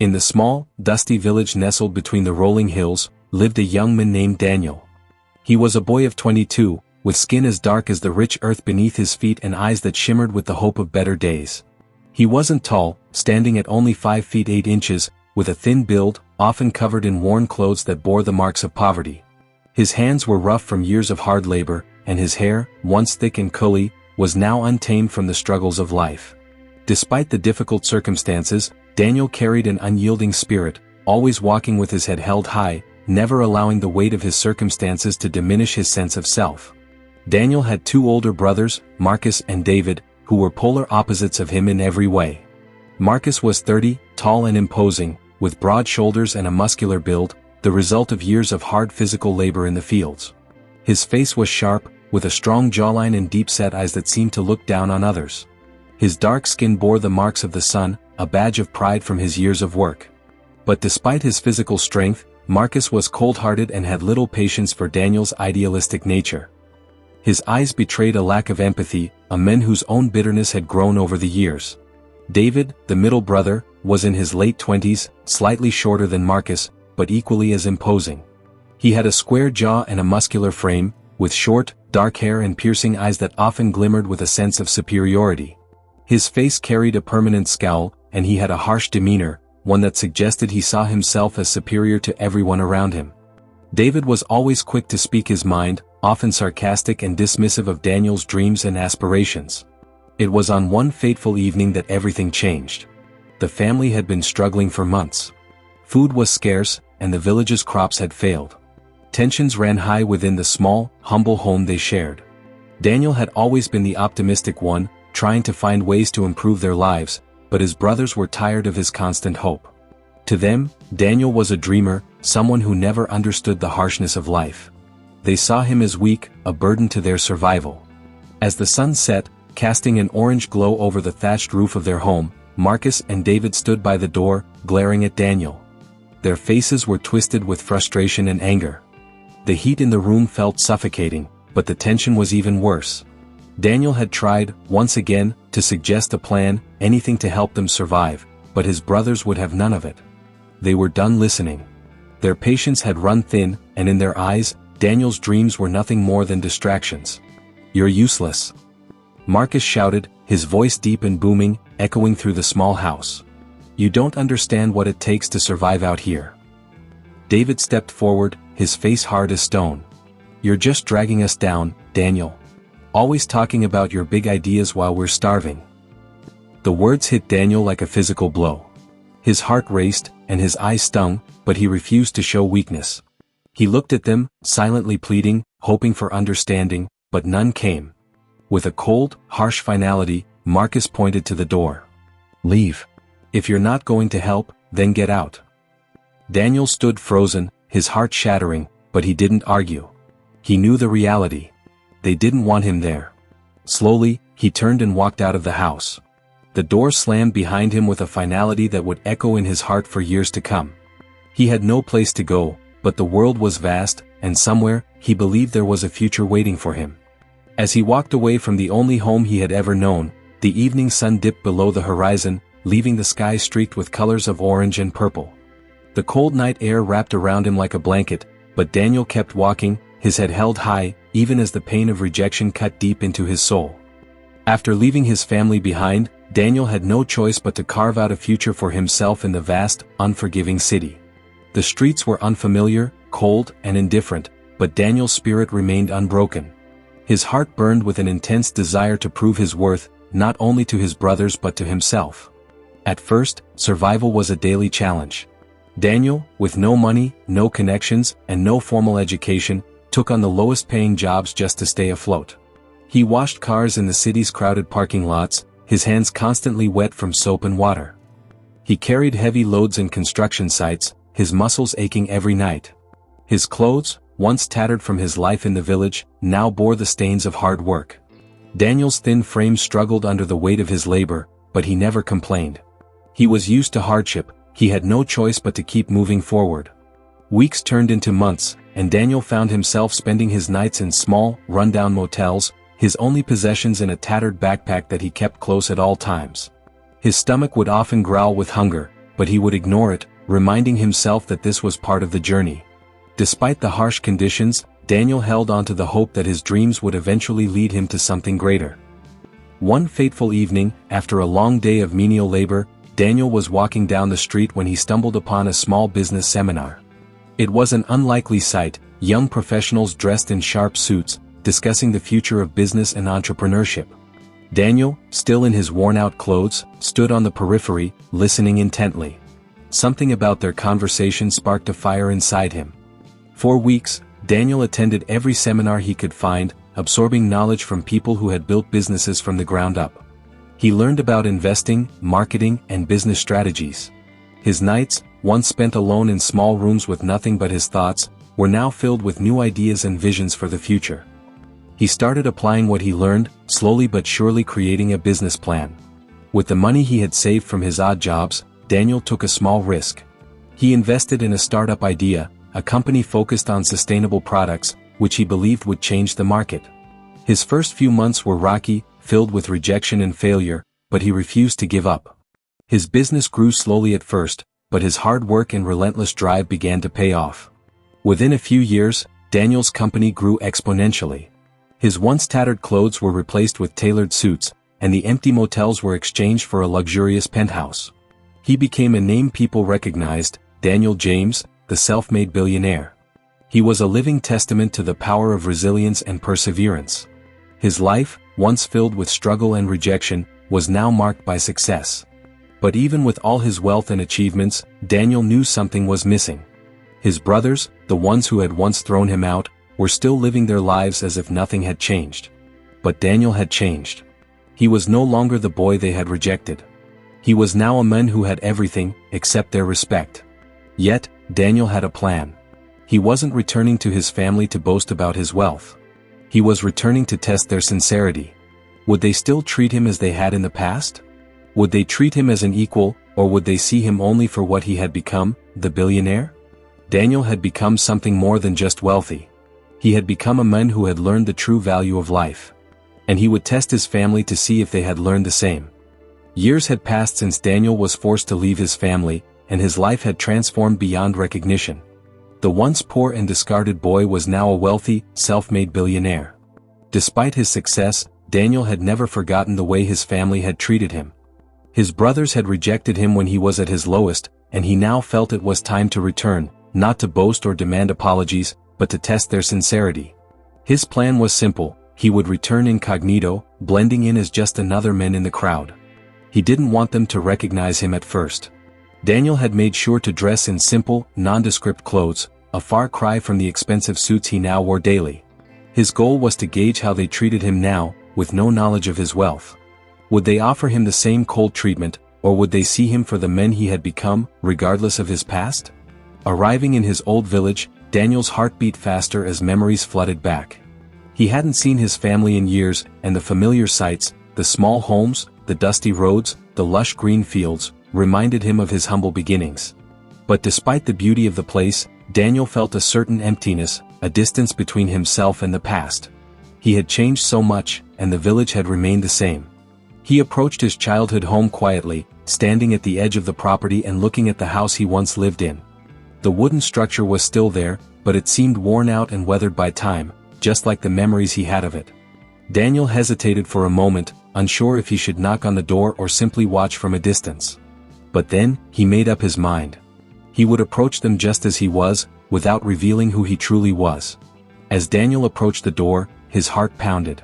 In the small, dusty village nestled between the rolling hills, lived a young man named Daniel. He was a boy of 22, with skin as dark as the rich earth beneath his feet and eyes that shimmered with the hope of better days. He wasn't tall, standing at only 5 feet 8 inches, with a thin build, often covered in worn clothes that bore the marks of poverty. His hands were rough from years of hard labor, and his hair, once thick and curly, was now untamed from the struggles of life. Despite the difficult circumstances, Daniel carried an unyielding spirit, always walking with his head held high, never allowing the weight of his circumstances to diminish his sense of self. Daniel had 2 older brothers, Marcus and David, who were polar opposites of him in every way. Marcus was 30, tall and imposing, with broad shoulders and a muscular build, the result of years of hard physical labor in the fields. His face was sharp, with a strong jawline and deep-set eyes that seemed to look down on others. His dark skin bore the marks of the sun, a badge of pride from his years of work. But despite his physical strength, Marcus was cold-hearted and had little patience for Daniel's idealistic nature. His eyes betrayed a lack of empathy, a man whose own bitterness had grown over the years. David, the middle brother, was in his late 20s, slightly shorter than Marcus, but equally as imposing. He had a square jaw and a muscular frame, with short, dark hair and piercing eyes that often glimmered with a sense of superiority. His face carried a permanent scowl, and he had a harsh demeanor, one that suggested he saw himself as superior to everyone around him. David was always quick to speak his mind, often sarcastic and dismissive of Daniel's dreams and aspirations. It was on one fateful evening that everything changed. The family had been struggling for months. Food was scarce, and the village's crops had failed. Tensions ran high within the small, humble home they shared. Daniel had always been the optimistic one, trying to find ways to improve their lives, but his brothers were tired of his constant hope. To them, Daniel was a dreamer, someone who never understood the harshness of life. They saw him as weak, a burden to their survival. As the sun set, casting an orange glow over the thatched roof of their home, Marcus and David stood by the door, glaring at Daniel. Their faces were twisted with frustration and anger. The heat in the room felt suffocating, but the tension was even worse. Daniel had tried, once again, to suggest a plan, anything to help them survive, but his brothers would have none of it. They were done listening. Their patience had run thin, and in their eyes, Daniel's dreams were nothing more than distractions. "You're useless," Marcus shouted, his voice deep and booming, echoing through the small house. "You don't understand what it takes to survive out here." David stepped forward, his face hard as stone. "You're just dragging us down, Daniel. Always talking about your big ideas while we're starving." The words hit Daniel like a physical blow. His heart raced, and his eyes stung, but he refused to show weakness. He looked at them, silently pleading, hoping for understanding, but none came. With a cold, harsh finality, Marcus pointed to the door. "Leave. If you're not going to help, then get out." Daniel stood frozen, his heart shattering, but he didn't argue. He knew the reality. They didn't want him there. Slowly, he turned and walked out of the house. The door slammed behind him with a finality that would echo in his heart for years to come. He had no place to go, but the world was vast, and somewhere, he believed there was a future waiting for him. As he walked away from the only home he had ever known, the evening sun dipped below the horizon, leaving the sky streaked with colors of orange and purple. The cold night air wrapped around him like a blanket, but Daniel kept walking, his head held high, even as the pain of rejection cut deep into his soul. After leaving his family behind, Daniel had no choice but to carve out a future for himself in the vast, unforgiving city. The streets were unfamiliar, cold, and indifferent, but Daniel's spirit remained unbroken. His heart burned with an intense desire to prove his worth, not only to his brothers but to himself. At first, survival was a daily challenge. Daniel, with no money, no connections, and no formal education, took on the lowest-paying jobs just to stay afloat. He washed cars in the city's crowded parking lots, his hands constantly wet from soap and water. He carried heavy loads in construction sites, his muscles aching every night. His clothes, once tattered from his life in the village, now bore the stains of hard work. Daniel's thin frame struggled under the weight of his labor, but he never complained. He was used to hardship, he had no choice but to keep moving forward. Weeks turned into months, and Daniel found himself spending his nights in small, run-down motels, his only possessions in a tattered backpack that he kept close at all times. His stomach would often growl with hunger, but he would ignore it, reminding himself that this was part of the journey. Despite the harsh conditions, Daniel held on to the hope that his dreams would eventually lead him to something greater. One fateful evening, after a long day of menial labor, Daniel was walking down the street when he stumbled upon a small business seminar. It was an unlikely sight, young professionals dressed in sharp suits, discussing the future of business and entrepreneurship. Daniel, still in his worn-out clothes, stood on the periphery, listening intently. Something about their conversation sparked a fire inside him. For weeks, Daniel attended every seminar he could find, absorbing knowledge from people who had built businesses from the ground up. He learned about investing, marketing, and business strategies. His nights, once spent alone in small rooms with nothing but his thoughts, were now filled with new ideas and visions for the future. He started applying what he learned, slowly but surely creating a business plan. With the money he had saved from his odd jobs, Daniel took a small risk. He invested in a startup idea, a company focused on sustainable products, which he believed would change the market. His first few months were rocky, filled with rejection and failure, but he refused to give up. His business grew slowly at first, but his hard work and relentless drive began to pay off. Within a few years, Daniel's company grew exponentially. His once tattered clothes were replaced with tailored suits, and the empty motels were exchanged for a luxurious penthouse. He became a name people recognized, Daniel James, the self-made billionaire. He was a living testament to the power of resilience and perseverance. His life, once filled with struggle and rejection, was now marked by success. But even with all his wealth and achievements, Daniel knew something was missing. His brothers, the ones who had once thrown him out, were still living their lives as if nothing had changed. But Daniel had changed. He was no longer the boy they had rejected. He was now a man who had everything, except their respect. Yet, Daniel had a plan. He wasn't returning to his family to boast about his wealth. He was returning to test their sincerity. Would they still treat him as they had in the past? Would they treat him as an equal, or would they see him only for what he had become, the billionaire? Daniel had become something more than just wealthy. He had become a man who had learned the true value of life. And he would test his family to see if they had learned the same. Years had passed since Daniel was forced to leave his family, and his life had transformed beyond recognition. The once poor and discarded boy was now a wealthy, self-made billionaire. Despite his success, Daniel had never forgotten the way his family had treated him. His brothers had rejected him when he was at his lowest, and he now felt it was time to return, not to boast or demand apologies, but to test their sincerity. His plan was simple: he would return incognito, blending in as just another man in the crowd. He didn't want them to recognize him at first. Daniel had made sure to dress in simple, nondescript clothes, a far cry from the expensive suits he now wore daily. His goal was to gauge how they treated him now, with no knowledge of his wealth. Would they offer him the same cold treatment, or would they see him for the man he had become, regardless of his past? Arriving in his old village, Daniel's heart beat faster as memories flooded back. He hadn't seen his family in years, and the familiar sights, the small homes, the dusty roads, the lush green fields, reminded him of his humble beginnings. But despite the beauty of the place, Daniel felt a certain emptiness, a distance between himself and the past. He had changed so much, and the village had remained the same. He approached his childhood home quietly, standing at the edge of the property and looking at the house he once lived in. The wooden structure was still there, but it seemed worn out and weathered by time, just like the memories he had of it. Daniel hesitated for a moment, unsure if he should knock on the door or simply watch from a distance. But then, he made up his mind. He would approach them just as he was, without revealing who he truly was. As Daniel approached the door, his heart pounded.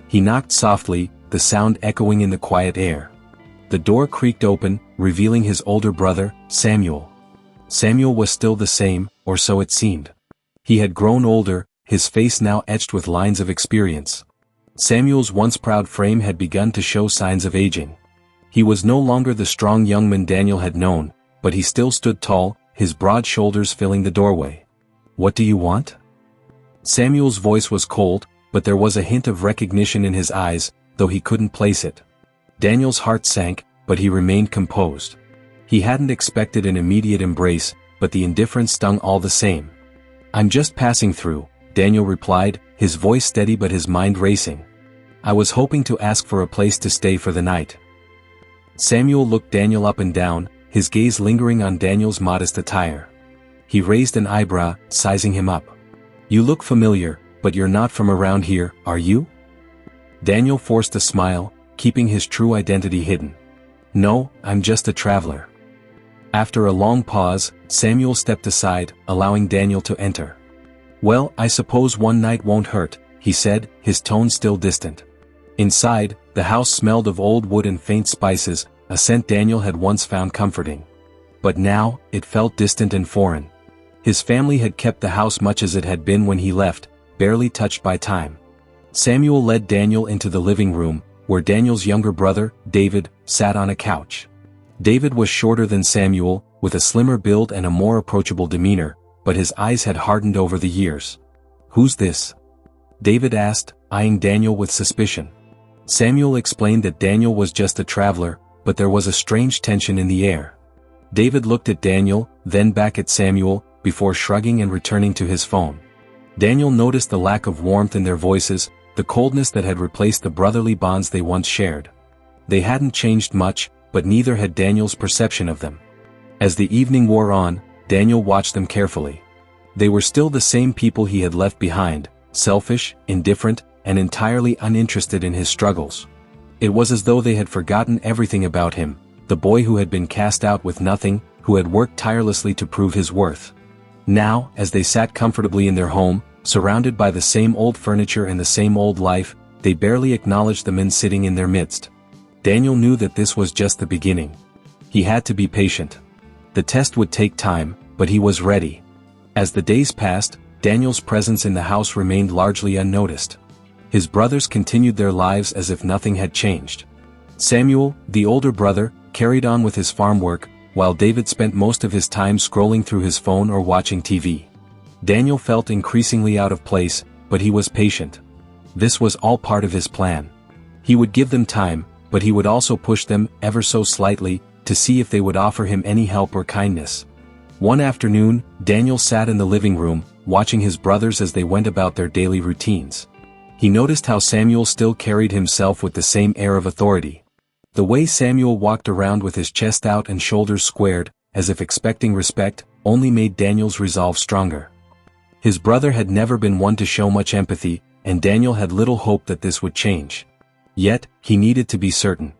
He knocked softly, the sound echoing in the quiet air. The door creaked open, revealing his older brother, Samuel. Samuel was still the same, or so it seemed. He had grown older, his face now etched with lines of experience. Samuel's once proud frame had begun to show signs of aging. He was no longer the strong young man Daniel had known, but he still stood tall, his broad shoulders filling the doorway. "What do you want?" Samuel's voice was cold, but there was a hint of recognition in his eyes, though he couldn't place it. Daniel's heart sank, but he remained composed. He hadn't expected an immediate embrace, but the indifference stung all the same. "I'm just passing through," Daniel replied, his voice steady but his mind racing. "I was hoping to ask for a place to stay for the night." Samuel looked Daniel up and down, his gaze lingering on Daniel's modest attire. He raised an eyebrow, sizing him up. "You look familiar, but you're not from around here, are you?" Daniel forced a smile, keeping his true identity hidden. "No, I'm just a traveler." After a long pause, Samuel stepped aside, allowing Daniel to enter. "Well, I suppose one night won't hurt," he said, his tone still distant. Inside, the house smelled of old wood and faint spices, a scent Daniel had once found comforting. But now, it felt distant and foreign. His family had kept the house much as it had been when he left, barely touched by time. Samuel led Daniel into the living room, where Daniel's younger brother, David, sat on a couch. David was shorter than Samuel, with a slimmer build and a more approachable demeanor, but his eyes had hardened over the years. "Who's this?" David asked, eyeing Daniel with suspicion. Samuel explained that Daniel was just a traveler, but there was a strange tension in the air. David looked at Daniel, then back at Samuel, before shrugging and returning to his phone. Daniel noticed the lack of warmth in their voices, the coldness that had replaced the brotherly bonds they once shared. They hadn't changed much, but neither had Daniel's perception of them. As the evening wore on, Daniel watched them carefully. They were still the same people he had left behind, selfish, indifferent, and entirely uninterested in his struggles. It was as though they had forgotten everything about him, the boy who had been cast out with nothing, who had worked tirelessly to prove his worth. Now, as they sat comfortably in their home, surrounded by the same old furniture and the same old life, they barely acknowledged the men sitting in their midst. Daniel knew that this was just the beginning. He had to be patient. The test would take time, but he was ready. As the days passed, Daniel's presence in the house remained largely unnoticed. His brothers continued their lives as if nothing had changed. Samuel, the older brother, carried on with his farm work, while David spent most of his time scrolling through his phone or watching TV. Daniel felt increasingly out of place, but he was patient. This was all part of his plan. He would give them time, but he would also push them, ever so slightly, to see if they would offer him any help or kindness. One afternoon, Daniel sat in the living room, watching his brothers as they went about their daily routines. He noticed how Samuel still carried himself with the same air of authority. The way Samuel walked around with his chest out and shoulders squared, as if expecting respect, only made Daniel's resolve stronger. His brother had never been one to show much empathy, and Daniel had little hope that this would change. Yet, he needed to be certain.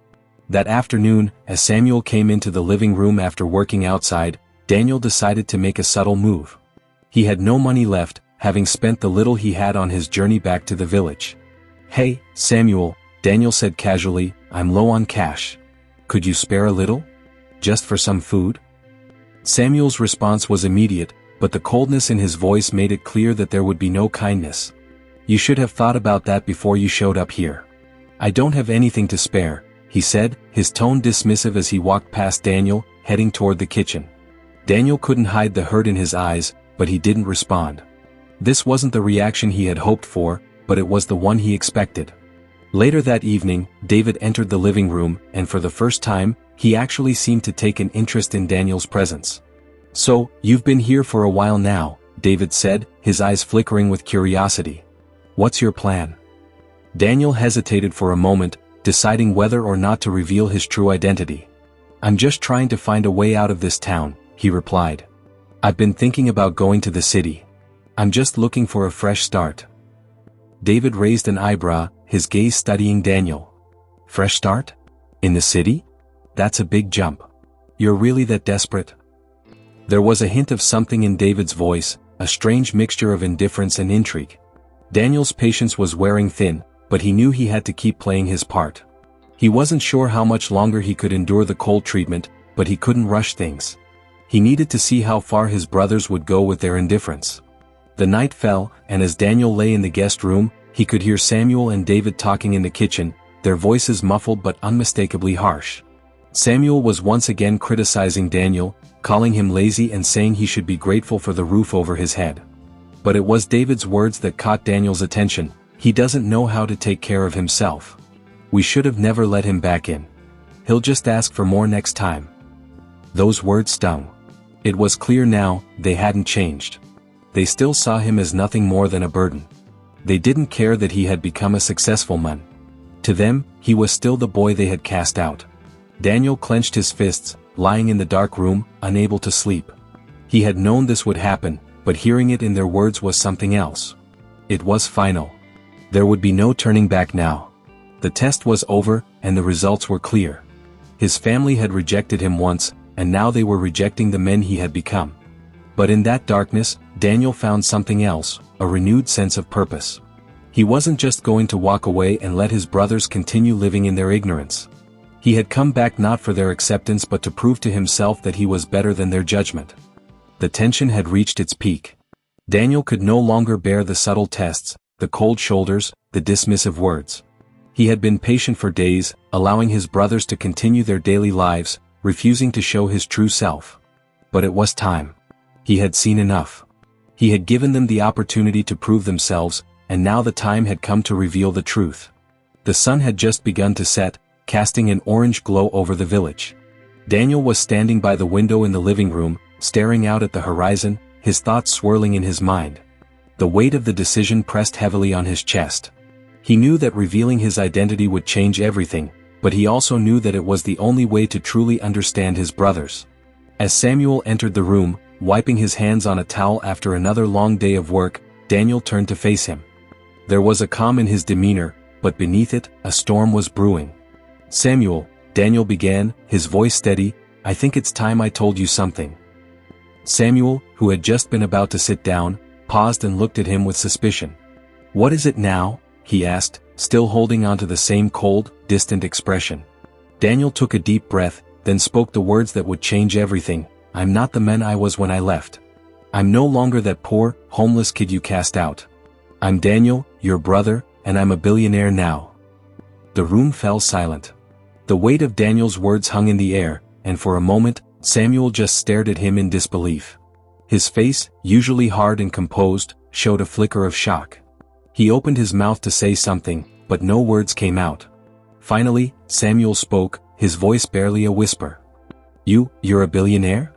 That afternoon, as Samuel came into the living room after working outside, Daniel decided to make a subtle move. He had no money left, having spent the little he had on his journey back to the village. "Hey, Samuel," Daniel said casually, "I'm low on cash. Could you spare a little? Just for some food?" Samuel's response was immediate, but the coldness in his voice made it clear that there would be no kindness. "You should have thought about that before you showed up here." "I don't have anything to spare," he said, his tone dismissive as he walked past Daniel, heading toward the kitchen. Daniel couldn't hide the hurt in his eyes, but he didn't respond. This wasn't the reaction he had hoped for, but it was the one he expected. Later that evening, David entered the living room, and for the first time, he actually seemed to take an interest in Daniel's presence. "So, you've been here for a while now," David said, his eyes flickering with curiosity. "What's your plan?" Daniel hesitated for a moment, deciding whether or not to reveal his true identity. "I'm just trying to find a way out of this town," he replied. "I've been thinking about going to the city. I'm just looking for a fresh start." David raised an eyebrow, his gaze studying Daniel. "Fresh start? In the city? That's a big jump. You're really that desperate?" There was a hint of something in David's voice, a strange mixture of indifference and intrigue. Daniel's patience was wearing thin, but he knew he had to keep playing his part. He wasn't sure how much longer he could endure the cold treatment, but he couldn't rush things. He needed to see how far his brothers would go with their indifference. The night fell, and as Daniel lay in the guest room, he could hear Samuel and David talking in the kitchen, their voices muffled but unmistakably harsh. Samuel was once again criticizing Daniel, calling him lazy and saying he should be grateful for the roof over his head. But it was David's words that caught Daniel's attention. "He doesn't know how to take care of himself. We should have never let him back in. He'll just ask for more next time." Those words stung. It was clear now, they hadn't changed. They still saw him as nothing more than a burden. They didn't care that he had become a successful man. To them, he was still the boy they had cast out. Daniel clenched his fists, lying in the dark room, unable to sleep. He had known this would happen, but hearing it in their words was something else. It was final. There would be no turning back now. The test was over, and the results were clear. His family had rejected him once, and now they were rejecting the men he had become. But in that darkness, Daniel found something else, a renewed sense of purpose. He wasn't just going to walk away and let his brothers continue living in their ignorance. He had come back not for their acceptance but to prove to himself that he was better than their judgment. The tension had reached its peak. Daniel could no longer bear the subtle tests, the cold shoulders, the dismissive words. He had been patient for days, allowing his brothers to continue their daily lives, refusing to show his true self. But it was time. He had seen enough. He had given them the opportunity to prove themselves, and now the time had come to reveal the truth. The sun had just begun to set, casting an orange glow over the village. Daniel was standing by the window in the living room, staring out at the horizon, his thoughts swirling in his mind. The weight of the decision pressed heavily on his chest. He knew that revealing his identity would change everything, but he also knew that it was the only way to truly understand his brothers. As Samuel entered the room, wiping his hands on a towel after another long day of work, Daniel turned to face him. There was a calm in his demeanor, but beneath it, a storm was brewing. "Samuel," Daniel began, his voice steady, "I think it's time I told you something." Samuel, who had just been about to sit down, paused and looked at him with suspicion. "What is it now?" he asked, still holding on to the same cold, distant expression. Daniel took a deep breath, then spoke the words that would change everything. "I'm not the man I was when I left. I'm no longer that poor, homeless kid you cast out. I'm Daniel, your brother, and I'm a billionaire now." The room fell silent. The weight of Daniel's words hung in the air, and for a moment, Samuel just stared at him in disbelief. His face, usually hard and composed, showed a flicker of shock. He opened his mouth to say something, but no words came out. Finally, Samuel spoke, his voice barely a whisper. You're a billionaire?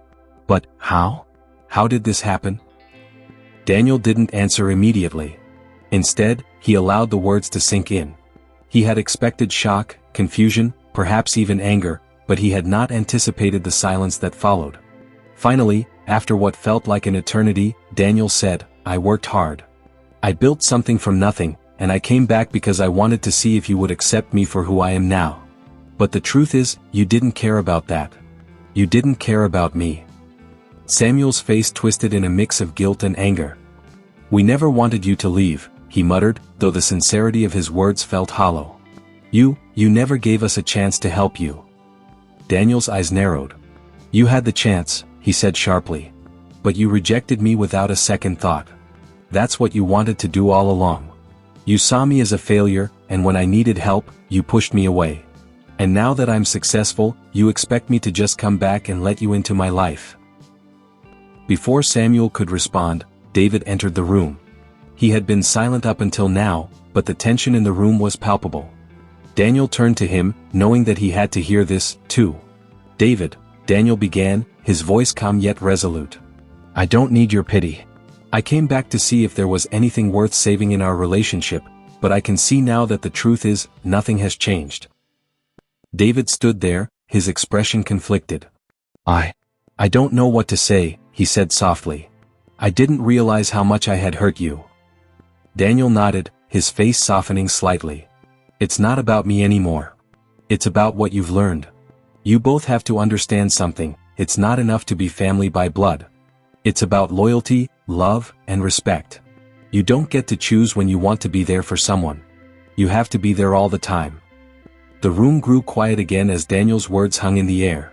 But how? How did this happen?" Daniel didn't answer immediately. Instead, he allowed the words to sink in. He had expected shock, confusion, perhaps even anger, but he had not anticipated the silence that followed. Finally, after what felt like an eternity, Daniel said, "I worked hard. I built something from nothing, and I came back because I wanted to see if you would accept me for who I am now. But the truth is, you didn't care about that. You didn't care about me." Samuel's face twisted in a mix of guilt and anger. "We never wanted you to leave," he muttered, though the sincerity of his words felt hollow. You never gave us a chance to help you." Daniel's eyes narrowed. "You had the chance," he said sharply. "But you rejected me without a second thought. That's what you wanted to do all along. You saw me as a failure, and when I needed help, you pushed me away. And now that I'm successful, you expect me to just come back and let you into my life." Before Samuel could respond, David entered the room. He had been silent up until now, but the tension in the room was palpable. Daniel turned to him, knowing that he had to hear this, too. "David," Daniel began, his voice calm yet resolute. "I don't need your pity. I came back to see if there was anything worth saving in our relationship, but I can see now that the truth is, nothing has changed." David stood there, his expression conflicted. I don't know what to say," he said softly. "I didn't realize how much I had hurt you." Daniel nodded, his face softening slightly. "It's not about me anymore. It's about what you've learned. You both have to understand something, it's not enough to be family by blood. It's about loyalty, love, and respect. You don't get to choose when you want to be there for someone. You have to be there all the time." The room grew quiet again as Daniel's words hung in the air.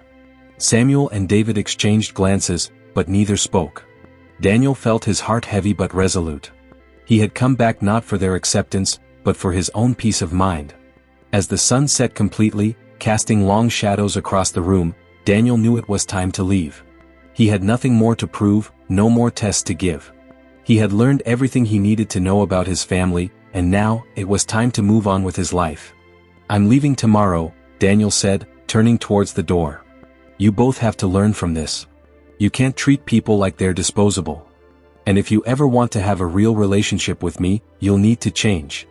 Samuel and David exchanged glances, but neither spoke. Daniel felt his heart heavy but resolute. He had come back not for their acceptance, but for his own peace of mind. As the sun set completely, casting long shadows across the room, Daniel knew it was time to leave. He had nothing more to prove, no more tests to give. He had learned everything he needed to know about his family, and now, it was time to move on with his life. "I'm leaving tomorrow," Daniel said, turning towards the door. "You both have to learn from this. You can't treat people like they're disposable. And if you ever want to have a real relationship with me, you'll need to change."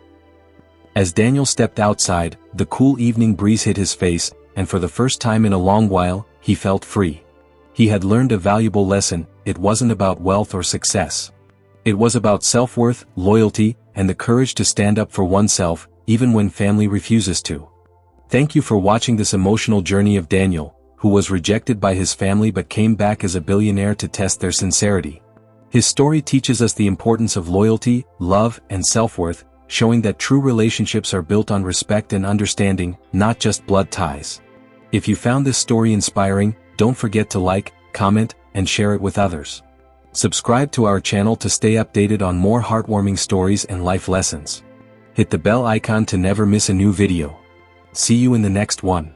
As Daniel stepped outside, the cool evening breeze hit his face, and for the first time in a long while, he felt free. He had learned a valuable lesson. It wasn't about wealth or success. It was about self-worth, loyalty, and the courage to stand up for oneself, even when family refuses to. Thank you for watching this emotional journey of Daniel, who was rejected by his family but came back as a billionaire to test their sincerity. His story teaches us the importance of loyalty, love, and self-worth, showing that true relationships are built on respect and understanding, not just blood ties. If you found this story inspiring, don't forget to like, comment, and share it with others. Subscribe to our channel to stay updated on more heartwarming stories and life lessons. Hit the bell icon to never miss a new video. See you in the next one.